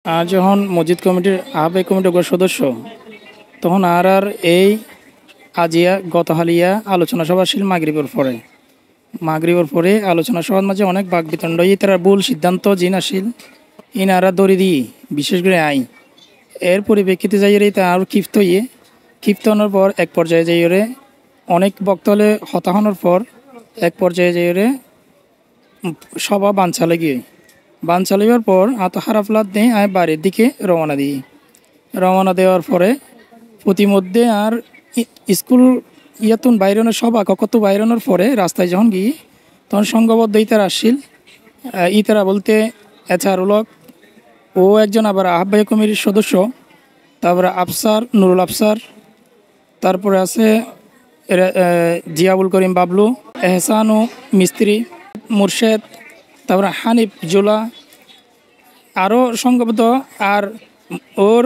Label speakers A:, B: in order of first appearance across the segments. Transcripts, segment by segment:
A: আর যখন মসজিদ কমিটির আহ্বায়ক কমিটির সদস্য তখন আর এই আজিয়া গতহালিয়া আলোচনা সভা ছিল মাগরিবর পরে আলোচনা সভার মাঝে অনেক বাক বিতণ্ড তারা ভুল সিদ্ধান্ত জিন আসিল ইনারা দড়ি দিয়ে বিশেষ করে এর পরিপ্রেক্ষিতে যাইরে তা আর ক্ষিপ্ত হওয়ার পর এক পর্যায়ে যাইরে অনেক বক্তলে হতাহনের পর এক পর্যায়ে যাইরে সভা বানচালিবার পর হারাফলাত দিয়ে বাড়ির দিকে রওনা দেওয়ার পরে প্রতিমধ্যে আর স্কুল ইয়াতুন বাইরনের সভা কত বাইরনের পরে রাস্তায় যখন গিয়ে তখন সংঘবদ্ধ ইতারা আসছিল ইতারা বলতে এছাড়ুলক ও একজন আবার আহ্বায়ক কমিটির সদস্য, তারপরে নুরুল আফসার, তারপরে আছে জিয়াউল করিম বাবলু, এহসানু মিস্ত্রি, মুর্শেদ, তারপরে হানিফ জোলা আরও সংঘবদ্ধ। আর ওর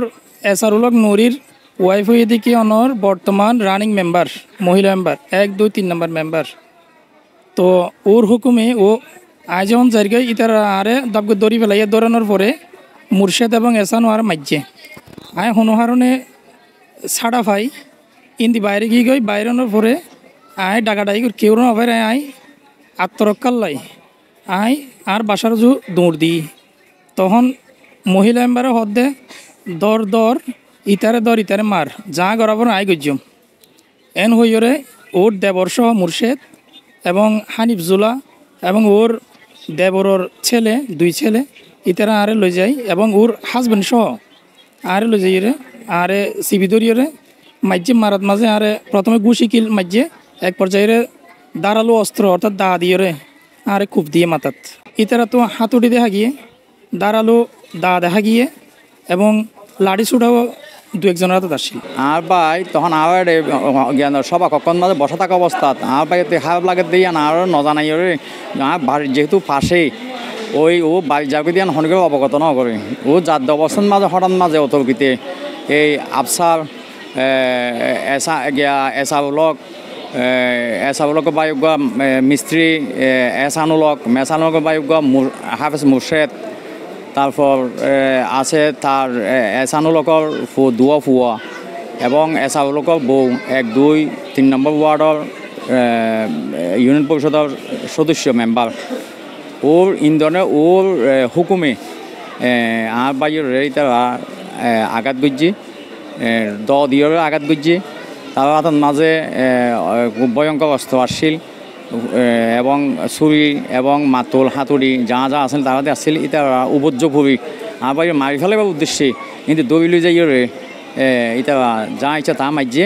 A: এসারুলক নুরির ওয়াইফ হয়ে দেখি অনর বর্তমান রানিং মেম্বার, মহিলা মেম্বার 1, 2, 3 নম্বর মেম্বার। তো ওর হুকুমে ও আজ যখন জায়গায় ইতারা আরে দাবকে দড়ি ফেলাইয়া দৌড়ানোর পরে মুর্শেদ এবং এসানো আর মাইজে হনুহারণে ছাড়া পাই ইন্দি বাইরে গিয়ে গই বাইরানোর পরে ডাকাডাকি করে কেউ না হবে আত্মরক্ষার লাই আর বাসার দৌড় দিই। তখন মহিলা মেম্বারে হদ্দে দর ইতারে মার যা গড়াবর গজ্জম এন হইরে ওর দেবর সহ মুর্শেদ এবং হানিফ জুলা এবং ওর দেবরর ছেলে 2 ছেলে ইতারা আরে লই যায় এবং ওর হাজবেন্ড সহ আরে লই যাই রে আরে সিবি দরিয়রে মাঝে মারাত মাঝে আরে প্রথমে গুছি কিল মাঝে এক পর্যায়ে দাঁড়ালো অস্ত্র অর্থাৎ দা দিয়ে রে আরে খুব দিয়ে মাথাত ইতারা তো হাতুড়ি দেখা গিয়ে দাঁড়ালো দা দেখা গিয়ে এবং লাড়ি ছুটাও 2-1 জনের হাতে আসছিল।
B: আর ভাই তখন আবার জ্ঞান সভা কখন মাঝে বসা থাকা অবস্থা আর ভাই খারাপ লাগে দিয়ে আর নজানাই রে বাড়ির যেহেতু পাশে ও বাড়ি যাবে দিয়ে হনকে অবগত ন করে ও যার অবস্থান মাঝে হঠাৎ মাঝে অতর্কিতে এই আফসার এসাউলক বায়ুগ মিস্ত্রি মেসানুলক বায়ুগ হাফেজ মুর্শেদ, তারপর আছে তার এসানুলকর ফুয়া এবং এসাউলকর বউ 1, 2, 3 নম্বর ওয়ার্ডর ইউনিয়ন পরিষদের সদস্য মেম্বার। ওর ইন্ধনে ওর হুকুমে আর বাইরের তারা আঘাত করছি দিয়ে আঘাত করছি তার হাতের মাঝে ভয়ঙ্কর অস্ত্র আসছিল এবং ছুরি এবং মাতুল হাতুড়ি যা আসছিল তারাতে আসছিল এটা উপযোগী আর বাইরে মারি ফেলার উদ্দেশ্যে কিন্তু দৌড়ি যাই এটা যা ইচ্ছা তা মাইছে।